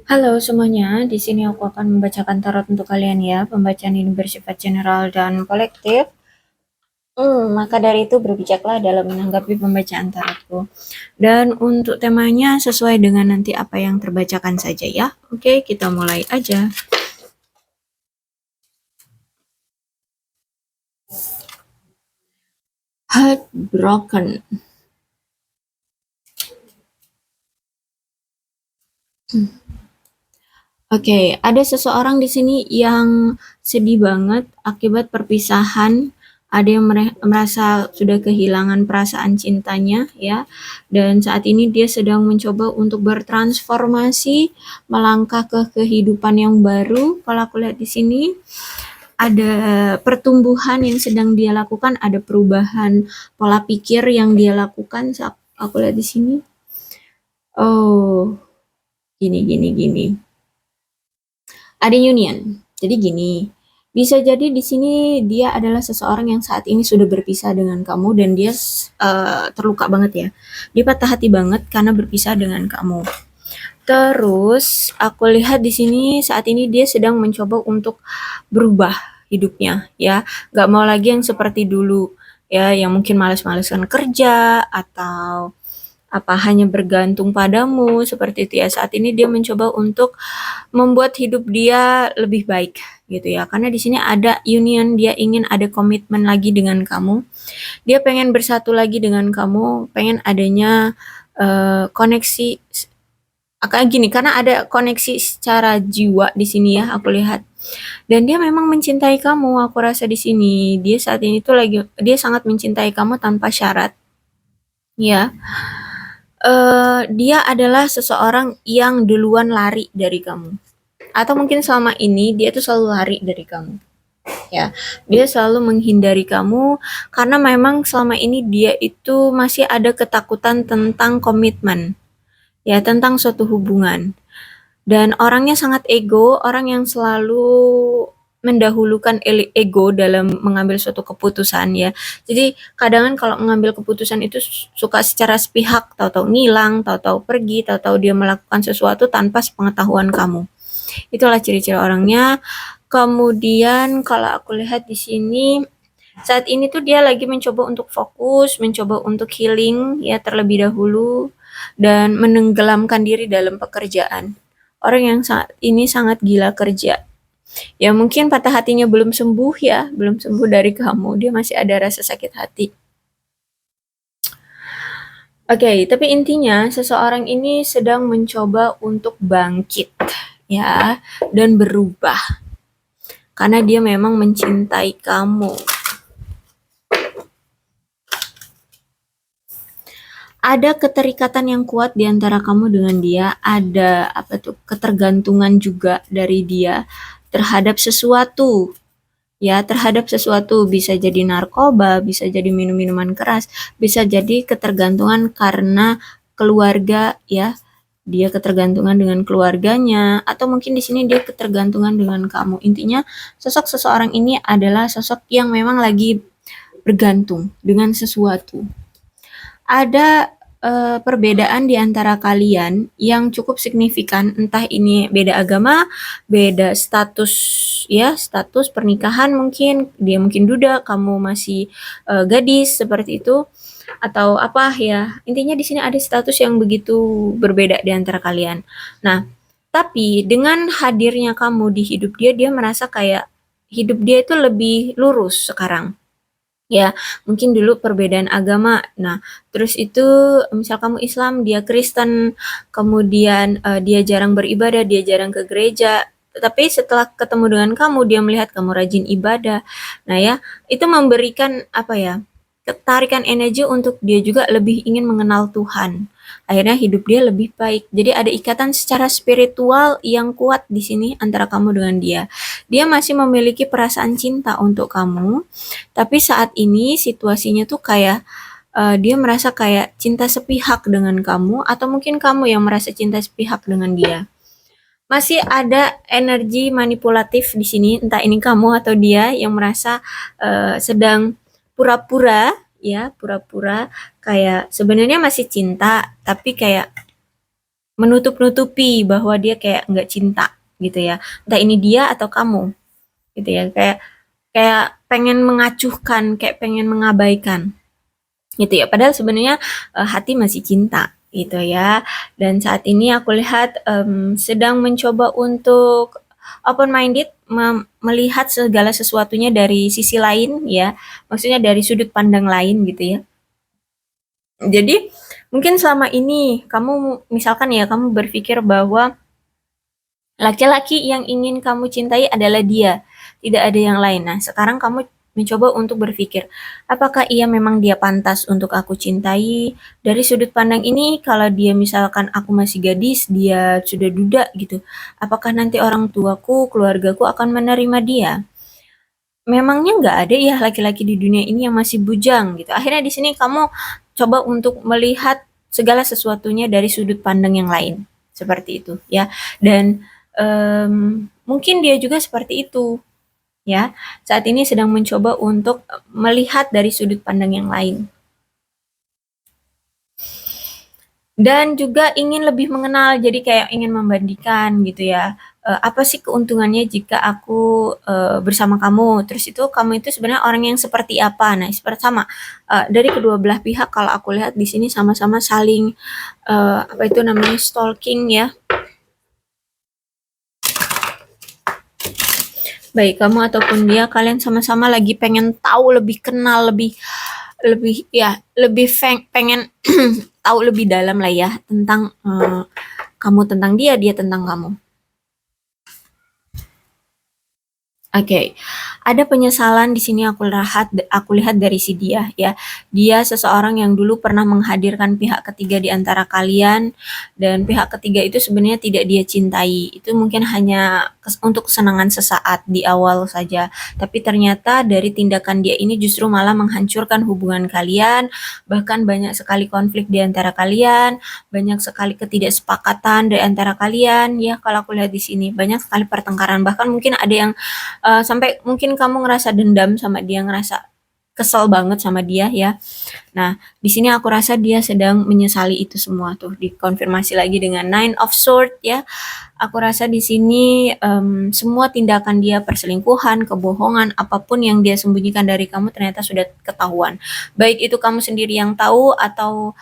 Halo semuanya, di sini aku akan membacakan tarot untuk kalian ya. Pembacaan ini bersifat general dan kolektif. Maka dari itu berbijaklah dalam menanggapi pembacaan tarotku. Dan untuk temanya sesuai dengan nanti apa yang terbacakan saja ya. Oke, kita mulai aja. Heartbroken. Oke, ada seseorang di sini yang sedih banget akibat perpisahan. Ada yang merasa sudah kehilangan perasaan cintanya, ya. Dan saat ini dia sedang mencoba untuk bertransformasi, melangkah ke kehidupan yang baru. Kalau aku lihat di sini, ada pertumbuhan yang sedang dia lakukan, ada perubahan pola pikir yang dia lakukan. Saat aku lihat di sini, oh, gini. Ada union. Jadi gini, bisa jadi di sini dia adalah seseorang yang saat ini sudah berpisah dengan kamu dan dia terluka banget ya. Dia patah hati banget karena berpisah dengan kamu. Terus aku lihat di sini saat ini dia sedang mencoba untuk berubah hidupnya ya. Gak mau lagi yang seperti dulu ya, yang mungkin males-malesan kerja atau apa hanya bergantung padamu seperti itu ya. Saat ini dia mencoba untuk membuat hidup dia lebih baik gitu ya. Karena di sini ada union, dia ingin ada komitmen lagi dengan kamu. Dia pengen bersatu lagi dengan kamu, pengen adanya koneksi kayak gini karena ada koneksi secara jiwa di sini ya aku lihat. Dan dia memang mencintai kamu, aku rasa di sini. Dia saat ini tuh lagi dia sangat mencintai kamu tanpa syarat. Ya, dia adalah seseorang yang duluan lari dari kamu. Atau mungkin selama ini dia tuh selalu lari dari kamu. Ya, dia selalu menghindari kamu karena memang selama ini dia itu masih ada ketakutan tentang komitmen. Ya, tentang suatu hubungan. Dan orangnya sangat ego, orang yang selalu mendahulukan ego dalam mengambil suatu keputusan ya. Jadi kadang kan kalau mengambil keputusan itu suka secara sepihak, tahu-tahu ngilang, tahu-tahu pergi, tahu-tahu dia melakukan sesuatu tanpa sepengetahuan kamu. Itulah ciri-ciri orangnya. Kemudian kalau aku lihat di sini saat ini tuh dia lagi mencoba untuk fokus, mencoba untuk healing ya terlebih dahulu dan menenggelamkan diri dalam pekerjaan. Orang yang saat ini sangat gila kerja. Ya mungkin patah hatinya belum sembuh ya, belum sembuh dari kamu. Dia masih ada rasa sakit hati. Oke, tapi intinya seseorang ini sedang mencoba untuk bangkit ya dan berubah karena dia memang mencintai kamu. Ada keterikatan yang kuat di antara kamu dengan dia, ada apa tuh ketergantungan juga dari dia terhadap sesuatu. Ya, terhadap sesuatu bisa jadi narkoba, bisa jadi minum-minuman keras, bisa jadi ketergantungan karena keluarga ya. Dia ketergantungan dengan keluarganya atau mungkin di sini dia ketergantungan dengan kamu. Intinya sosok seseorang ini adalah sosok yang memang lagi bergantung dengan sesuatu. Ada perbedaan di antara kalian yang cukup signifikan, entah ini beda agama, beda status ya, status pernikahan mungkin, dia mungkin duda, kamu masih gadis seperti itu atau apa ya. Intinya di sini ada status yang begitu berbeda di antara kalian. Nah, tapi dengan hadirnya kamu di hidup dia, dia merasa kayak hidup dia itu lebih lurus sekarang. Ya, mungkin dulu perbedaan agama. Nah, terus itu misal kamu Islam, dia Kristen, kemudian dia jarang beribadah, dia jarang ke gereja. Tetapi setelah ketemu dengan kamu, dia melihat kamu rajin ibadah. Nah ya, itu memberikan apa ya? Ketarikan energi untuk dia juga lebih ingin mengenal Tuhan. Akhirnya hidup dia lebih baik. Jadi ada ikatan secara spiritual yang kuat di sini antara kamu dengan dia. Dia masih memiliki perasaan cinta untuk kamu, tapi saat ini situasinya tuh kayak dia merasa kayak cinta sepihak dengan kamu atau mungkin kamu yang merasa cinta sepihak dengan dia. Masih ada energi manipulatif di sini, entah ini kamu atau dia yang merasa sedang pura-pura ya, pura-pura kayak sebenarnya masih cinta, tapi kayak menutup-nutupi bahwa dia kayak nggak cinta gitu ya. Entah ini dia atau kamu gitu ya. Kayak kayak pengen mengacuhkan, kayak pengen mengabaikan gitu ya. Padahal sebenarnya hati masih cinta gitu ya. Dan saat ini aku lihat sedang mencoba untuk open minded, melihat segala sesuatunya dari sisi lain ya. Maksudnya dari sudut pandang lain gitu ya. Jadi mungkin selama ini kamu misalkan ya kamu berpikir bahwa laki-laki yang ingin kamu cintai adalah dia, tidak ada yang lain. Nah, sekarang kamu mencoba untuk berpikir, apakah ia memang dia pantas untuk aku cintai? Dari sudut pandang ini, kalau dia misalkan aku masih gadis, dia sudah duda gitu, apakah nanti orang tuaku, keluargaku akan menerima dia? Memangnya nggak ada ya laki-laki di dunia ini yang masih bujang gitu. Akhirnya di sini kamu coba untuk melihat segala sesuatunya dari sudut pandang yang lain, seperti itu ya. Dan mungkin dia juga seperti itu ya. Saat ini sedang mencoba untuk melihat dari sudut pandang yang lain. Dan juga ingin lebih mengenal, jadi kayak ingin membandingkan gitu ya, apa sih keuntungannya jika aku, bersama kamu, terus itu kamu itu sebenarnya orang yang seperti apa. Nah, seperti sama, dari kedua belah pihak kalau aku lihat di sini sama-sama saling, apa itu namanya, stalking ya. Baik kamu ataupun dia, kalian sama-sama lagi pengen tahu, lebih kenal, lebih lebih ya, lebih pengen tahu lebih dalam lah ya tentang, kamu tentang dia, dia tentang kamu. Oke, ada penyesalan di sini aku lihat dari si dia ya. Dia seseorang yang dulu pernah menghadirkan pihak ketiga di antara kalian dan pihak ketiga itu sebenarnya tidak dia cintai. Itu mungkin hanya untuk kesenangan sesaat di awal saja. Tapi ternyata dari tindakan dia ini justru malah menghancurkan hubungan kalian, bahkan banyak sekali konflik di antara kalian, banyak sekali ketidaksepakatan di antara kalian ya. Kalau aku lihat di sini banyak sekali pertengkaran, bahkan mungkin ada yang sampai mungkin kamu ngerasa dendam sama dia, ngerasa kesel banget sama dia ya. Nah, di sini aku rasa dia sedang menyesali itu semua tuh, dikonfirmasi lagi dengan Nine of Swords ya. Aku rasa di sini semua tindakan dia, perselingkuhan, kebohongan, apapun yang dia sembunyikan dari kamu ternyata sudah ketahuan. Baik itu kamu sendiri yang tahu atau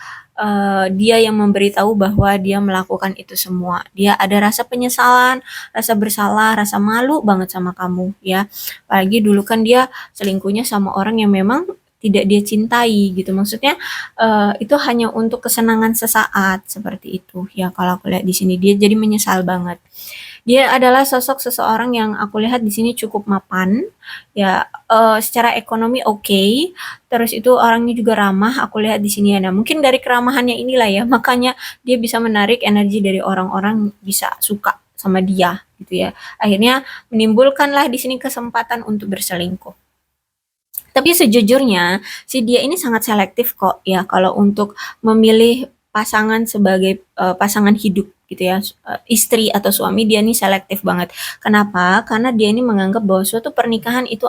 dia yang memberitahu bahwa dia melakukan itu semua. Dia ada rasa penyesalan, rasa bersalah, rasa malu banget sama kamu ya. Apalagi dulu kan dia selingkuhnya sama orang yang memang tidak dia cintai gitu. Maksudnya itu hanya untuk kesenangan sesaat seperti itu ya. Kalau aku lihat di sini dia jadi menyesal banget. Dia adalah sosok seseorang yang aku lihat di sini cukup mapan, ya secara ekonomi oke, terus itu orangnya juga ramah. Aku lihat di sini ya. Nah, mungkin dari keramahannya inilah ya, makanya dia bisa menarik energi dari orang-orang bisa suka sama dia gitu ya. Akhirnya menimbulkanlah di sini kesempatan untuk berselingkuh. Tapi sejujurnya si dia ini sangat selektif kok ya kalau untuk memilih pasangan sebagai pasangan hidup gitu ya, istri atau suami dia ini selektif banget. Kenapa? Karena dia ini menganggap bahwa suatu pernikahan itu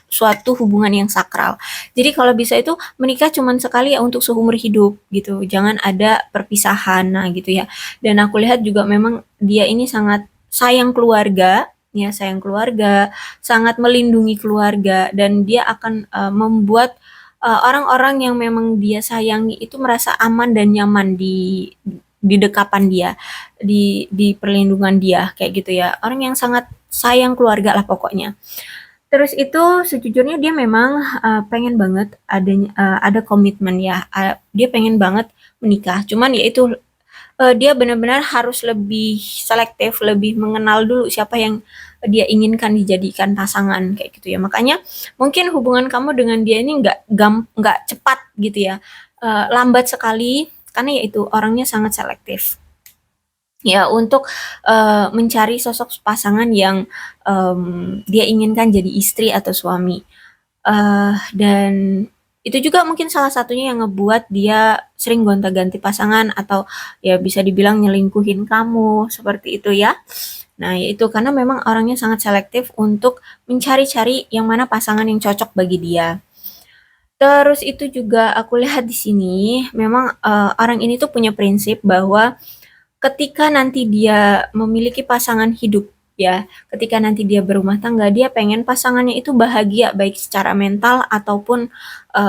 suatu hubungan yang sakral. Jadi kalau bisa itu menikah cuma sekali ya untuk seumur hidup gitu. Jangan ada perpisahan nah gitu ya. Dan aku lihat juga memang dia ini sangat sayang keluarga ya, sayang keluarga, sangat melindungi keluarga dan dia akan membuat orang-orang yang memang dia sayangi itu merasa aman dan nyaman di dekapan dia, di perlindungan dia kayak gitu ya. Orang yang sangat sayang keluarga lah pokoknya. Terus itu sejujurnya dia memang pengen banget ada komitmen ya. Dia pengen banget menikah. Cuman ya itu dia benar-benar harus lebih selektif, lebih mengenal dulu siapa yang dia inginkan dijadikan pasangan kayak gitu ya. Makanya mungkin hubungan kamu dengan dia ini nggak cepat gitu ya, lambat sekali karena yaitu orangnya sangat selektif. Ya untuk mencari sosok pasangan yang dia inginkan jadi istri atau suami. Dan itu juga mungkin salah satunya yang ngebuat dia sering gonta-ganti pasangan atau ya bisa dibilang nyelingkuhin kamu, seperti itu ya. Nah, yaitu karena memang orangnya sangat selektif untuk mencari-cari yang mana pasangan yang cocok bagi dia. Terus itu juga aku lihat di sini memang orang ini tuh punya prinsip bahwa ketika nanti dia memiliki pasangan hidup, ya, ketika nanti dia berumah tangga, dia pengen pasangannya itu bahagia baik secara mental ataupun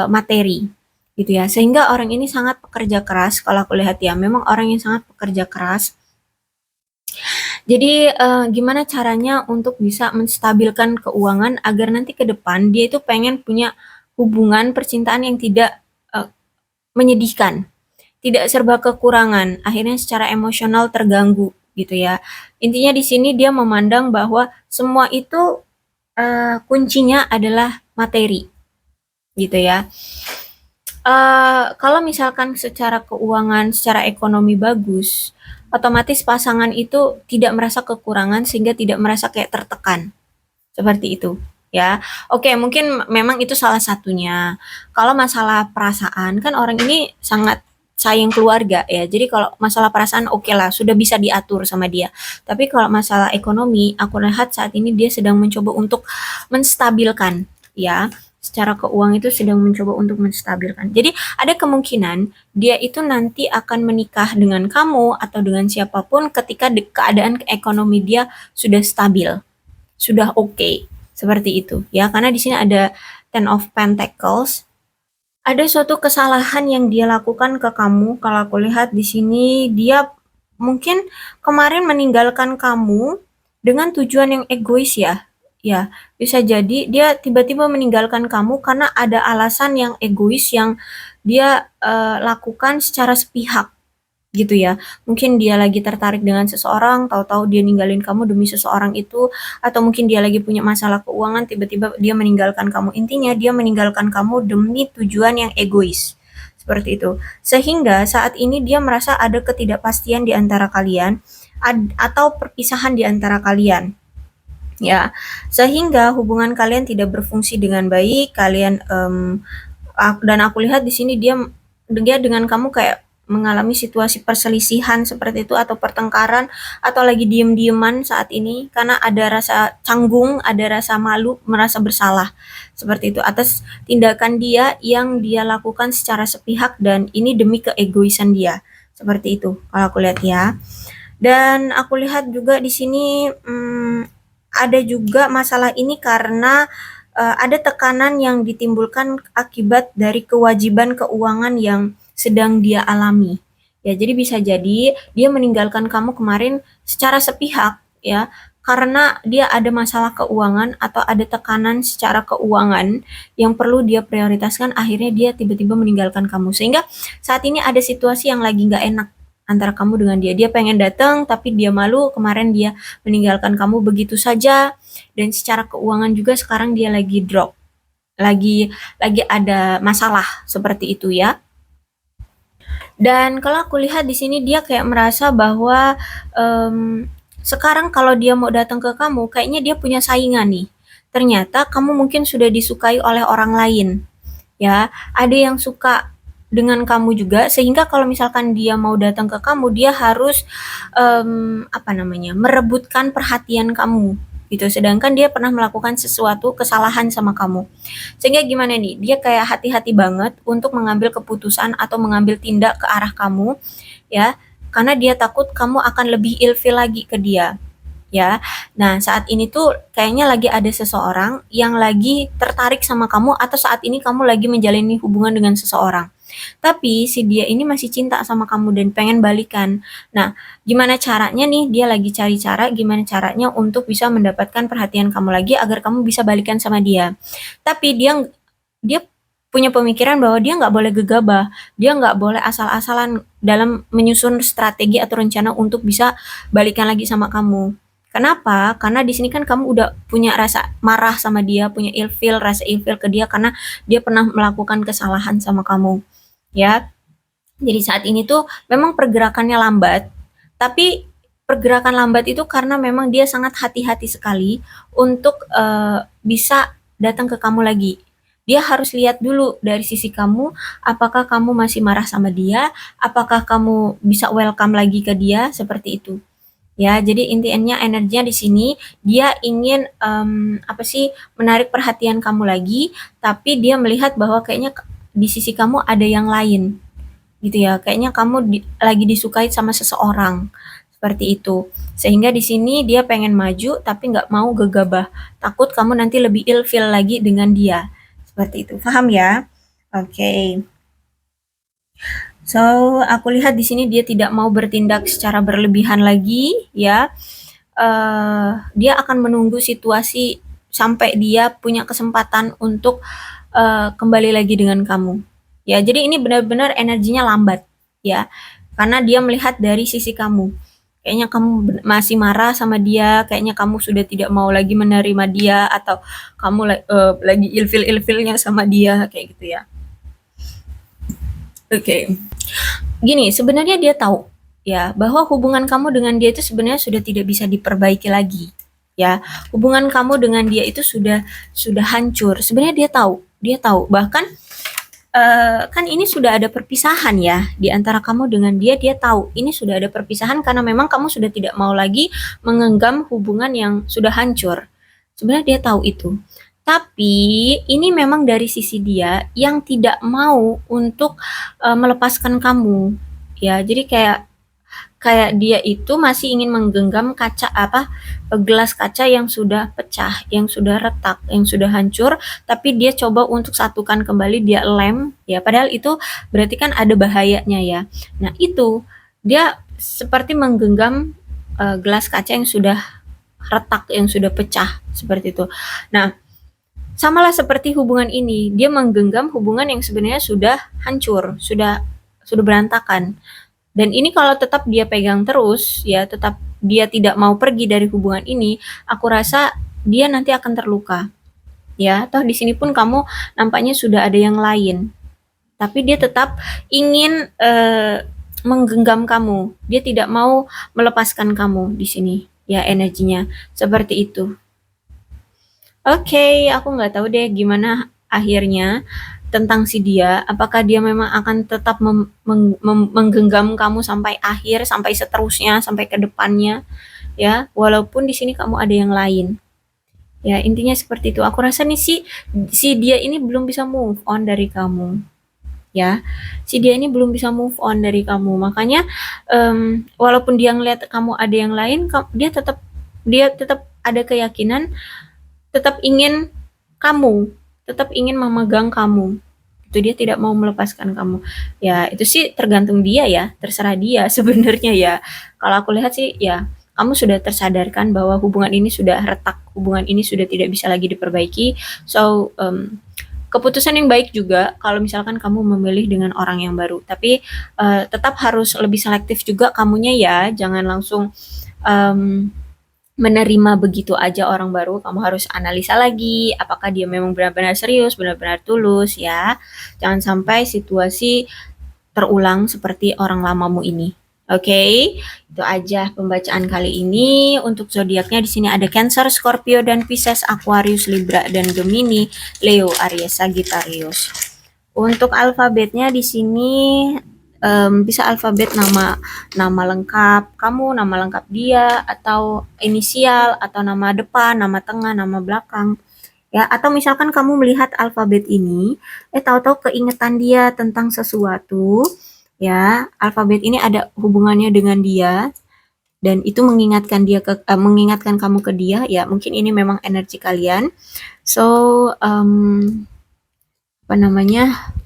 materi, gitu ya. Sehingga orang ini sangat pekerja keras kalau aku lihat ya, memang orang yang sangat pekerja keras. Jadi gimana caranya untuk bisa menstabilkan keuangan agar nanti ke depan dia itu pengen punya hubungan percintaan yang tidak menyedihkan, tidak serba kekurangan, akhirnya secara emosional terganggu gitu ya. Intinya di sini dia memandang bahwa semua itu kuncinya adalah materi gitu ya. Kalau misalkan secara keuangan, secara ekonomi bagus, otomatis pasangan itu tidak merasa kekurangan sehingga tidak merasa kayak tertekan. Seperti itu, ya. Oke, mungkin memang itu salah satunya. Kalau masalah perasaan, kan orang ini sangat sayang keluarga ya. Jadi kalau masalah perasaan oke lah, sudah bisa diatur sama dia. Tapi kalau masalah ekonomi, aku lihat saat ini dia sedang mencoba untuk menstabilkan ya. Secara keuangan itu sedang mencoba untuk menstabilkan. Jadi ada kemungkinan dia itu nanti akan menikah dengan kamu atau dengan siapapun ketika keadaan ekonomi dia sudah stabil, sudah oke, seperti itu ya. Karena di sini ada Ten of Pentacles. Ada suatu kesalahan yang dia lakukan ke kamu. Kalau aku lihat di sini dia mungkin kemarin meninggalkan kamu dengan tujuan yang egois ya. Ya, bisa jadi dia tiba-tiba meninggalkan kamu karena ada alasan yang egois yang dia lakukan secara sepihak gitu ya. Mungkin dia lagi tertarik dengan seseorang, tahu-tahu dia ninggalin kamu demi seseorang itu, atau mungkin dia lagi punya masalah keuangan, tiba-tiba dia meninggalkan kamu. Intinya dia meninggalkan kamu demi tujuan yang egois. Seperti itu. Sehingga saat ini dia merasa ada ketidakpastian di antara kalian atau perpisahan di antara kalian. Ya, sehingga hubungan kalian tidak berfungsi dengan baik. Kalian dan aku lihat di sini dia dengan kamu kayak mengalami situasi perselisihan seperti itu atau pertengkaran atau lagi diem-dieman saat ini karena ada rasa canggung, ada rasa malu, merasa bersalah seperti itu atas tindakan dia yang dia lakukan secara sepihak dan ini demi keegoisan dia. Seperti itu kalau aku lihat ya. Dan aku lihat juga di sini ada juga masalah ini karena ada tekanan yang ditimbulkan akibat dari kewajiban keuangan yang sedang dia alami. Ya, jadi bisa jadi dia meninggalkan kamu kemarin secara sepihak ya, karena dia ada masalah keuangan atau ada tekanan secara keuangan yang perlu dia prioritaskan, akhirnya dia tiba-tiba meninggalkan kamu. Sehingga saat ini ada situasi yang lagi nggak enak antara kamu dengan dia. Dia pengen datang tapi dia malu, kemarin dia meninggalkan kamu begitu saja dan secara keuangan juga sekarang dia lagi drop. Lagi ada masalah seperti itu ya. Dan kalau aku lihat di sini dia kayak merasa bahwa sekarang kalau dia mau datang ke kamu, kayaknya dia punya saingan nih. Ternyata kamu mungkin sudah disukai oleh orang lain. Ya, ada yang suka dengan kamu juga sehingga kalau misalkan dia mau datang ke kamu, dia harus merebutkan perhatian kamu gitu. Sedangkan dia pernah melakukan sesuatu kesalahan sama kamu. Sehingga gimana nih? Dia kayak hati-hati banget untuk mengambil keputusan atau mengambil tindak ke arah kamu ya, karena dia takut kamu akan lebih ilfil lagi ke dia. Ya, nah saat ini tuh kayaknya lagi ada seseorang yang lagi tertarik sama kamu atau saat ini kamu lagi menjalani hubungan dengan seseorang. Tapi si dia ini masih cinta sama kamu dan pengen balikan. Nah, gimana caranya nih? Dia lagi cari cara gimana caranya untuk bisa mendapatkan perhatian kamu lagi agar kamu bisa balikan sama dia. Tapi dia punya pemikiran bahwa dia nggak boleh gegabah, dia nggak boleh asal-asalan dalam menyusun strategi atau rencana untuk bisa balikan lagi sama kamu. Kenapa? Karena di sini kan kamu udah punya rasa marah sama dia, punya ilfil, rasa ilfil ke dia karena dia pernah melakukan kesalahan sama kamu. Ya. Jadi saat ini tuh memang pergerakannya lambat, tapi pergerakan lambat itu karena memang dia sangat hati-hati sekali untuk bisa datang ke kamu lagi. Dia harus lihat dulu dari sisi kamu, apakah kamu masih marah sama dia, apakah kamu bisa welcome lagi ke dia, seperti itu. Ya, jadi intinya energinya di sini dia ingin menarik perhatian kamu lagi, tapi dia melihat bahwa kayaknya di sisi kamu ada yang lain. gitu ya. Kayaknya kamu lagi disukai sama seseorang, seperti itu. Sehingga di sini dia pengen maju tapi nggak mau gegabah, takut kamu nanti lebih ilfil lagi dengan dia, seperti itu. Paham ya? Oke. Okay. So, aku lihat di sini dia tidak mau bertindak secara berlebihan lagi, ya. Dia akan menunggu situasi sampai dia punya kesempatan untuk kembali lagi dengan kamu. Ya, jadi ini benar-benar energinya lambat, ya. Karena dia melihat dari sisi kamu. Kayaknya kamu masih marah sama dia, kayaknya kamu sudah tidak mau lagi menerima dia, atau kamu lagi ilfil-ilfilnya sama dia, kayak gitu ya. Oke. Okay. Gini, sebenarnya dia tahu ya bahwa hubungan kamu dengan dia itu sebenarnya sudah tidak bisa diperbaiki lagi. Ya, hubungan kamu dengan dia itu sudah hancur. Sebenarnya dia tahu. Bahkan kan ini sudah ada perpisahan ya di antara kamu dengan dia. Dia tahu ini sudah ada perpisahan karena memang kamu sudah tidak mau lagi mengenggam hubungan yang sudah hancur. Sebenarnya dia tahu itu. Tapi ini memang dari sisi dia yang tidak mau untuk melepaskan kamu. Ya, jadi kayak kayak dia itu masih ingin menggenggam gelas kaca yang sudah pecah, yang sudah retak, yang sudah hancur, tapi dia coba untuk satukan kembali, dia lem, ya padahal itu berarti kan ada bahayanya ya. Nah, itu dia seperti menggenggam gelas kaca yang sudah retak, yang sudah pecah, seperti itu. Nah, samalah seperti hubungan ini, dia menggenggam hubungan yang sebenarnya sudah hancur, sudah berantakan. Dan ini kalau tetap dia pegang terus, ya tetap dia tidak mau pergi dari hubungan ini, aku rasa dia nanti akan terluka. Ya, toh di sini pun kamu nampaknya sudah ada yang lain. Tapi dia tetap ingin menggenggam kamu. Dia tidak mau melepaskan kamu di sini. Ya, energinya seperti itu. Oke, aku nggak tahu deh gimana akhirnya tentang si dia. Apakah dia memang akan tetap menggenggam kamu sampai akhir, sampai seterusnya, sampai ke depannya, ya. Walaupun di sini kamu ada yang lain. Ya, intinya seperti itu. Aku rasa nih si dia ini belum bisa move on dari kamu. Ya, si dia ini belum bisa move on dari kamu. Makanya walaupun dia ngeliat kamu ada yang lain, dia tetap ada keyakinan, tetap ingin kamu, tetap ingin memegang kamu. Itu dia tidak mau melepaskan kamu. Ya, itu sih tergantung dia ya, terserah dia sebenarnya ya. Kalau aku lihat sih ya, kamu sudah tersadarkan bahwa hubungan ini sudah retak, hubungan ini sudah tidak bisa lagi diperbaiki. So, keputusan yang baik juga kalau misalkan kamu memilih dengan orang yang baru. Tapi tetap harus lebih selektif juga kamunya ya, jangan langsung menerima begitu aja orang baru. Kamu harus analisa lagi apakah dia memang benar-benar serius, benar-benar tulus ya. Jangan sampai situasi terulang seperti orang lamamu ini. Oke, itu aja pembacaan kali ini. Untuk zodiaknya di sini ada Cancer, Scorpio, dan Pisces, Aquarius, Libra, dan Gemini, Leo, Aries, Sagittarius. Untuk alfabetnya di sini bisa alfabet nama lengkap kamu, nama lengkap dia, atau inisial, atau nama depan, nama tengah, nama belakang. Ya, atau misalkan kamu melihat alfabet ini, tahu-tahu keingetan dia tentang sesuatu, ya, alfabet ini ada hubungannya dengan dia, dan itu mengingatkan kamu ke dia, ya, mungkin ini memang energi kalian. So, apa namanya,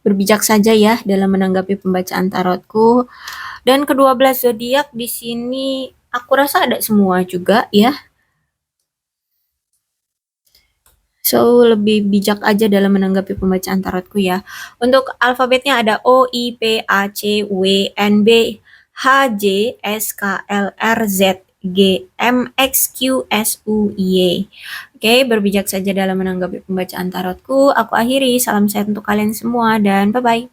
berbijak saja ya dalam menanggapi pembacaan tarotku. Dan ke-12 zodiak di sini aku rasa ada semua juga ya. So, lebih bijak aja dalam menanggapi pembacaan tarotku ya. Untuk alfabetnya ada O, I, P, A, C, W, N, B, H, J, S, K, L, R, Z, G, M, X, Q, S, U, Y. Oke, berbijak saja dalam menanggapi pembacaan tarotku. Aku akhiri, salam sehat untuk kalian semua dan bye-bye.